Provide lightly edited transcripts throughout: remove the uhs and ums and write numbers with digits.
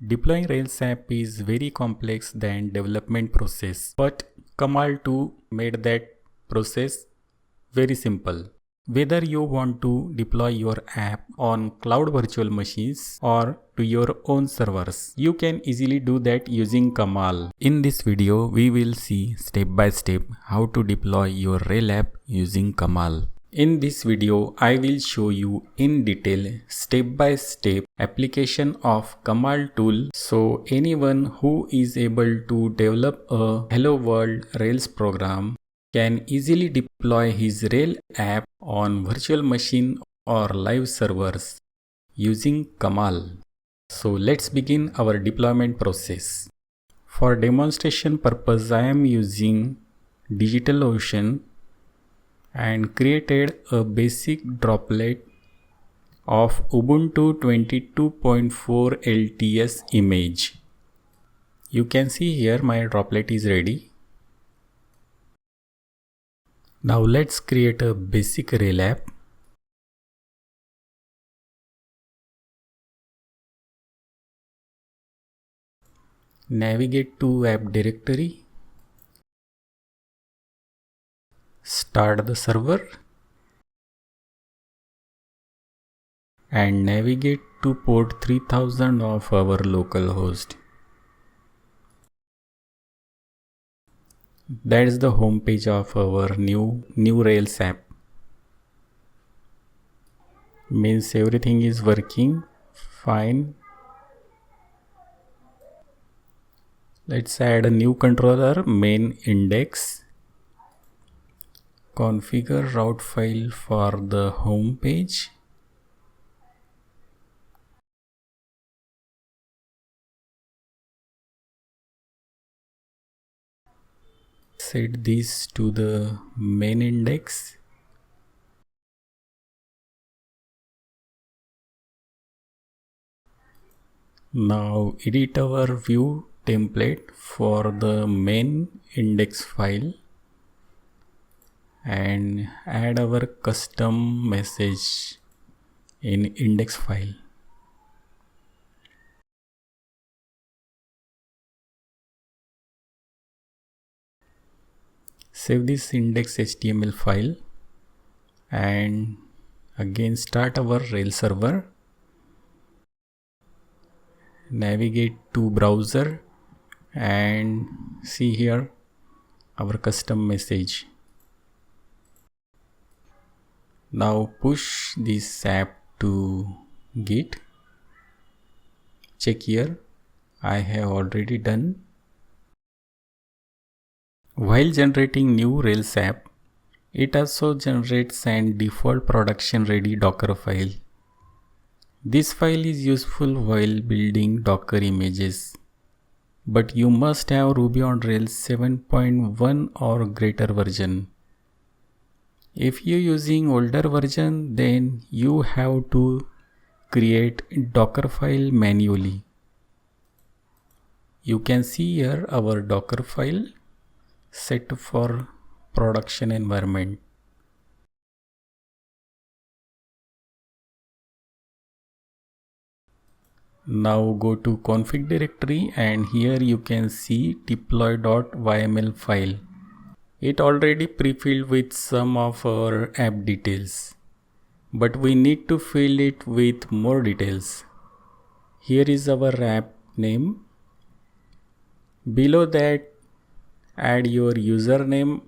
Deploying Rails app is very complex than development process, but Kamal 2 made that process very simple. Whether you want to deploy your app on cloud virtual machines or to your own servers, you can easily do that using Kamal. In this video, we will see step by step how to deploy your Rails app using Kamal. In this video, I will show you in detail step-by-step application of Kamal tool, so anyone who is able to develop a Hello World Rails program can easily deploy his Rails app on virtual machine or live servers using Kamal. So let's begin our deployment process. For demonstration purpose, I am using Digitalocean and created a basic droplet of Ubuntu 22.4 LTS image. You can see here my droplet is ready. Now let's create a basic Rails app. Navigate to app directory. Start the server and navigate to port 3000 of our local host. That is the home page of our new Rails app. Means everything is working fine. Let's add a new controller, main index. Configure route file for the home page. Set this to the main index. Now edit our view template for the main index file and add our custom message in index file. Save this index HTML file and again start our Rails server. Navigate to browser and see here our custom message. Now push this app to Git. Check here, I have already done. While generating new Rails app, it also generates an default production ready Docker file. This file is useful while building Docker images, but you must have Ruby on Rails 7.1 or greater version. If you're using older version, then you have to create Docker file manually. You can see here our Docker file set for production environment. Now go to config directory and here you can see deploy.yml file. It already pre-filled with some of our app details, but we need to fill it with more details. Here is our app name. Below that, add your username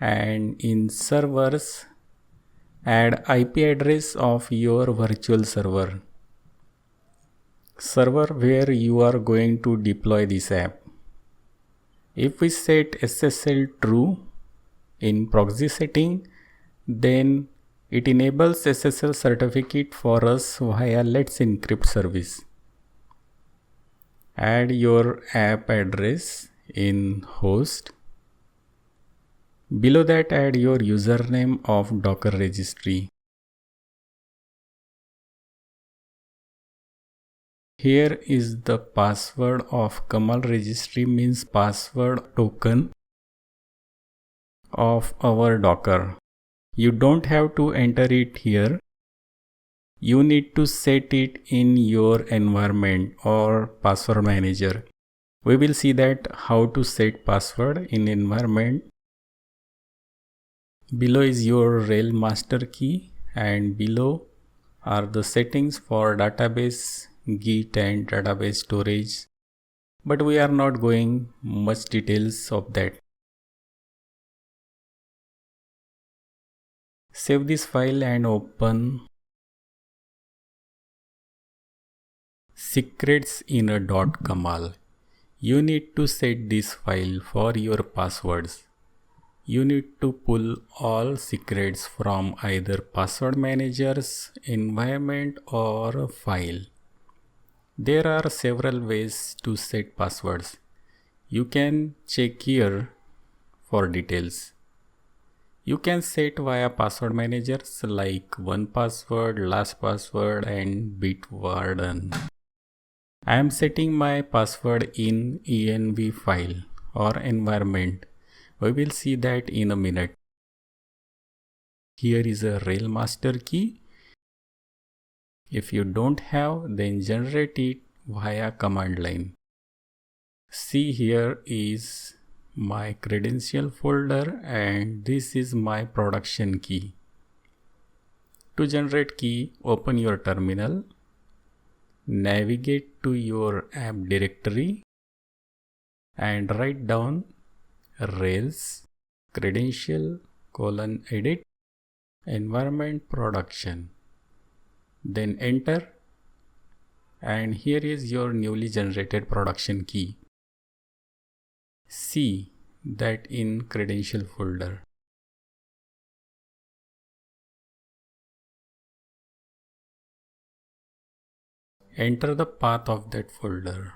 and in servers, add IP address of your virtual server where you are going to deploy this app. If we set SSL true in proxy setting, then it enables SSL certificate for us via Let's Encrypt service. Add your app address in host. Below that, add your username of Docker registry. Here is the password of Kamal registry, means password token of our Docker. You don't have to enter it here. you need to set it in your environment or password manager. We will see that how to set password in environment. Below is your rel master key, and below are the settings for database, Git and database storage. But we are not going much details of that. Save this file and open secrets in a .kamal. You need to set this file for your passwords. You need to pull all secrets from either password manager's environment or a file. There are several ways to set passwords. You can check here for details. You can set via password managers like 1Password, LastPassword and Bitwarden. I am setting my password in env file or environment. We will see that in a minute. Here is a rel master key. If you don't have, then generate it via command line. See, here is my credential folder and this is my production key. To generate key, open your terminal, navigate to your app directory and write down rels credential :edit environment production. Then enter, and here is your newly generated production key. See that in credential folder. Enter the path of that folder.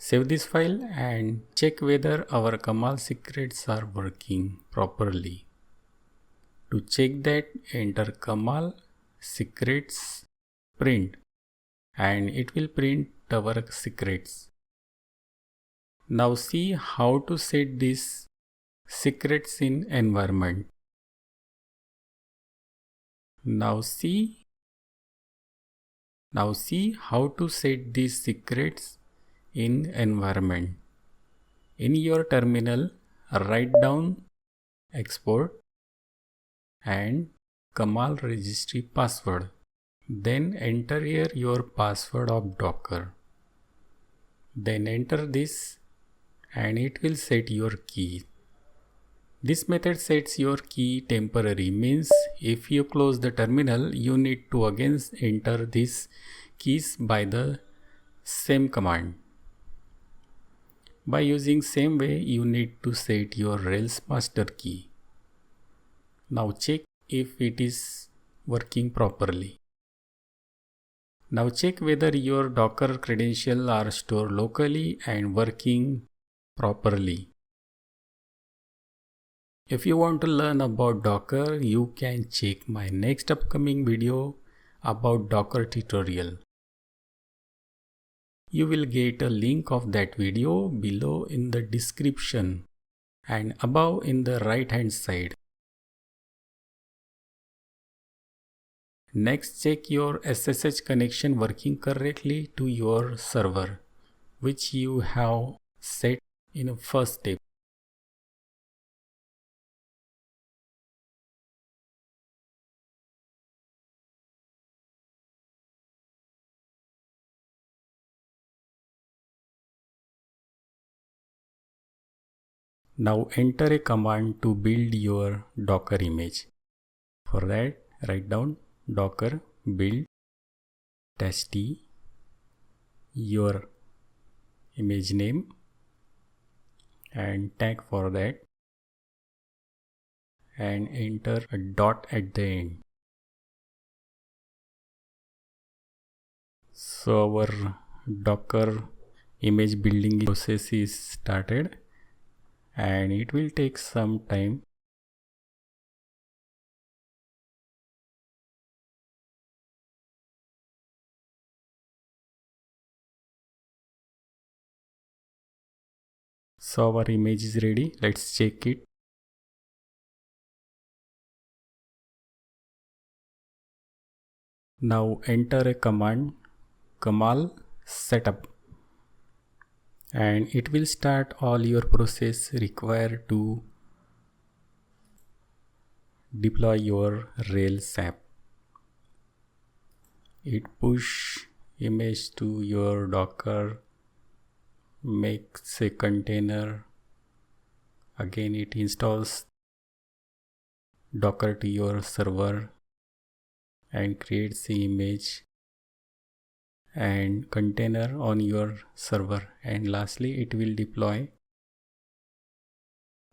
Save this file and check whether our Kamal secrets are working properly. To check that, enter Kamal secrets print and it will print our secrets. Now see how to set these secrets in environment. Now see how to set these secrets in environment. In your terminal, write down export and Kamal registry password. Then enter here your password of Docker. Then enter this and it will set your key. This method sets your key temporary, means if you close the terminal, you need to again enter these keys by the same command. By using same way, you need to set your rels master key. Now check if it is working properly. Now check whether your Docker credentials are stored locally and working properly. If you want to learn about Docker, you can check my next upcoming video about Docker tutorial. You will get a link of that video below in the description and above in the right hand side. Next, check your SSH connection working correctly to your server, which you have set in a first step. Now enter a command to build your Docker image. For that, write down docker build test your image name and tag for that and enter a dot at the end. So our Docker image building process is started and it will take some time. So our image is ready. Let's check it. Now enter a command Kamal setup, and it will start all your process required to deploy your Rails app. It push image to your Docker, makes a container, again it installs Docker to your server and creates the image and container on your server, and lastly it will deploy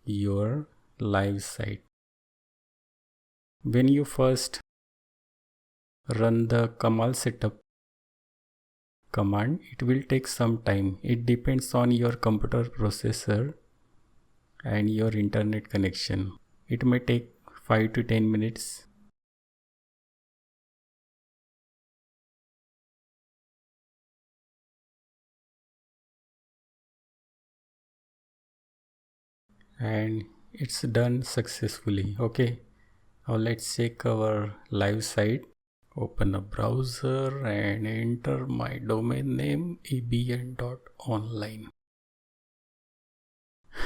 your live site. When you first run the Kamal setup command, it will take some time. It depends on your computer processor and your internet connection. It may take 5 to 10 minutes. And it's done successfully. Okay, now let's check our live site. Open a browser and enter my domain name ebn.online.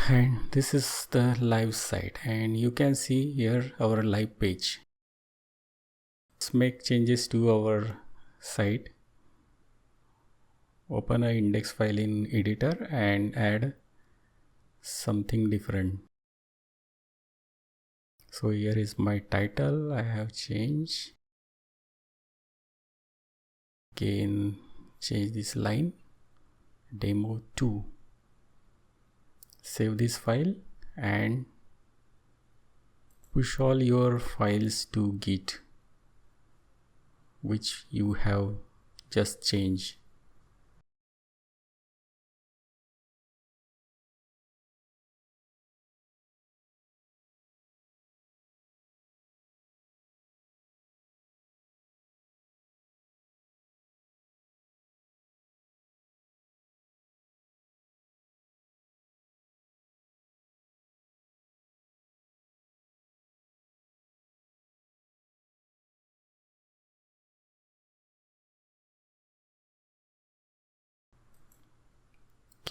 And this is the live site, and you can see here our live page. Let's make changes to our site. Open an index file in editor and add something different. So here is my title. I have changed. Again change this line, demo 2. Save this file and push all your files to Git which you have just changed.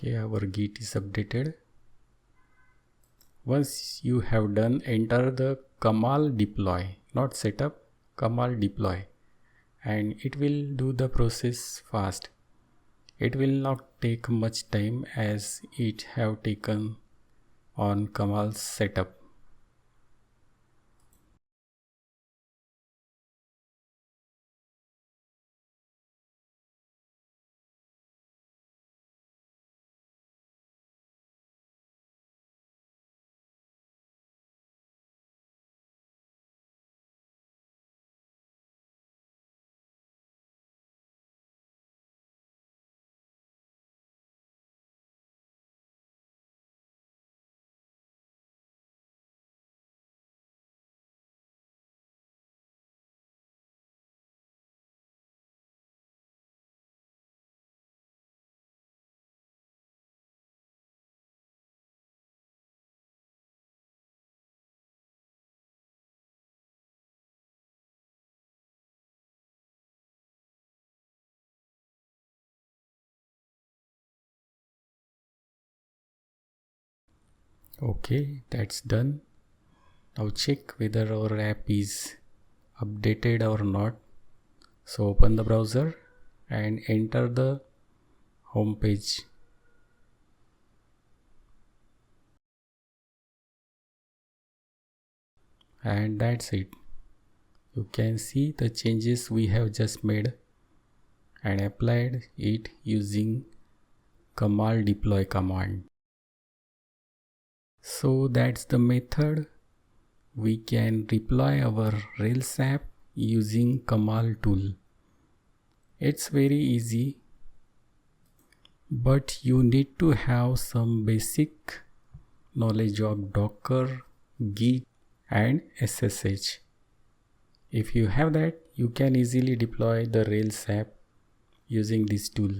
Okay, our Git is updated. Once you have done, enter the Kamal deploy, not setup, Kamal deploy, and it will do the process fast. It will not take much time as it have taken on Kamal's setup. Okay, that's done. Now check whether our app is updated or not. So open the browser and enter the home page. And that's it. You can see the changes we have just made and applied it using Kamal deploy command. So that's the method we can deploy our Rails app using Kamal tool. It's very easy, but you need to have some basic knowledge of Docker, Git and SSH. If you have that, you can easily deploy the Rails app using this tool.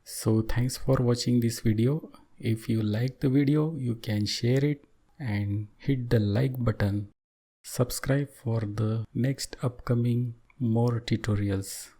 So thanks for watching this video. If you like the video, you can share it and hit the like button. Subscribe for the next upcoming more tutorials.